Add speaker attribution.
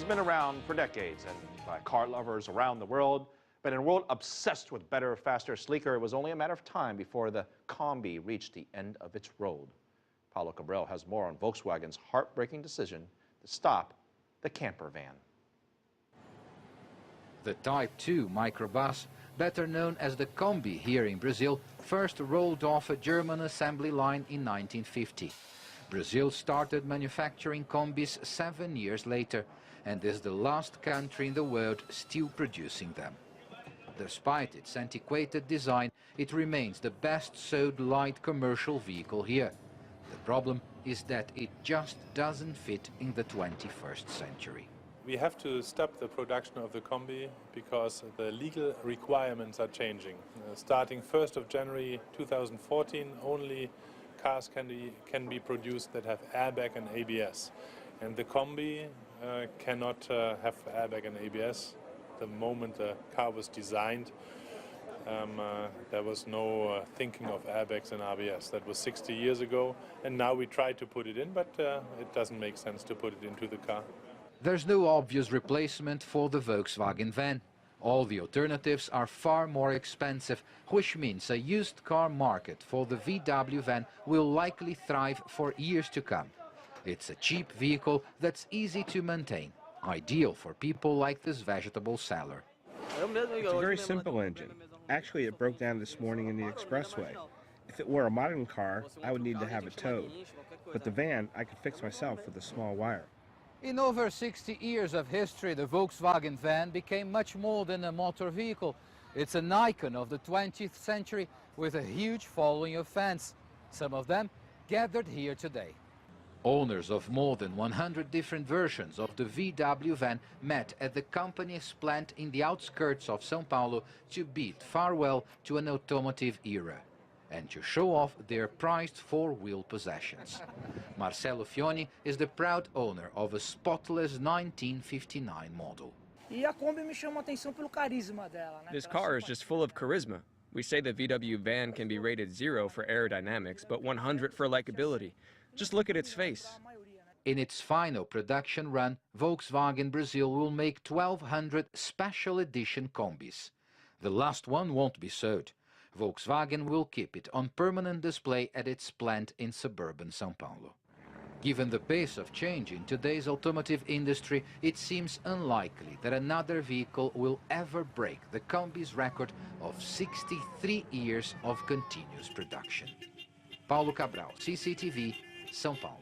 Speaker 1: been around for decades and by car lovers around the world. But in a world obsessed with better, faster, sleeker, it was only a matter of time before the Kombi reached the end of its road. Paulo Cabral has more on Volkswagen's heartbreaking decision to stop the camper van.
Speaker 2: The Type 2 microbus, better known as the Kombi here in Brazil, first rolled off a German assembly line in 1950. Brazil started manufacturing Kombis 7 years later and is the last country in the world still producing them. Despite its antiquated design, it remains the best-sold light commercial vehicle here. The problem is that it just doesn't fit in the 21st century.
Speaker 3: We have to stop the production of the Kombi because the legal requirements are changing. Starting 1st of January 2014, only cars can be produced that have airbag and ABS. And the Kombi cannot have airbag and ABS. The moment the car was designed, there was no thinking of airbags and ABS. That was 60 years ago, and now we try to put it in, but it doesn't make sense to put it into the car.
Speaker 2: There's no obvious replacement for the Volkswagen van. All the alternatives are far more expensive, which means a used car market for the VW van will likely thrive for years to come. It's a cheap vehicle that's easy to maintain, ideal for people like this vegetable seller.
Speaker 4: It's a very simple engine. Actually, it broke down this morning in the expressway. If it were a modern car, I would need to have it towed. But the van, I could fix myself with a small wire.
Speaker 2: In over 60 years of history, the Volkswagen van became much more than a motor vehicle. It's an icon of the 20th century with a huge following of fans, some of them gathered here today. Owners of more than 100 different versions of the VW van met at the company's plant in the outskirts of São Paulo to bid farewell to an automotive era and to show off their prized four-wheel possessions. Marcelo Fioni is the proud owner of a spotless 1959 model.
Speaker 5: This car is just full of charisma. We say the VW van can be rated 0 for aerodynamics, but 100 for likability. Just look at its face.
Speaker 2: In its final production run, Volkswagen Brazil will make 1,200 special edition Kombis. The last one won't be sold. Volkswagen will keep it on permanent display at its plant in suburban São Paulo. Given the pace of change in today's automotive industry, it seems unlikely that another vehicle will ever break the Kombi's record of 63 years of continuous production. Paulo Cabral, CCTV, São Paulo.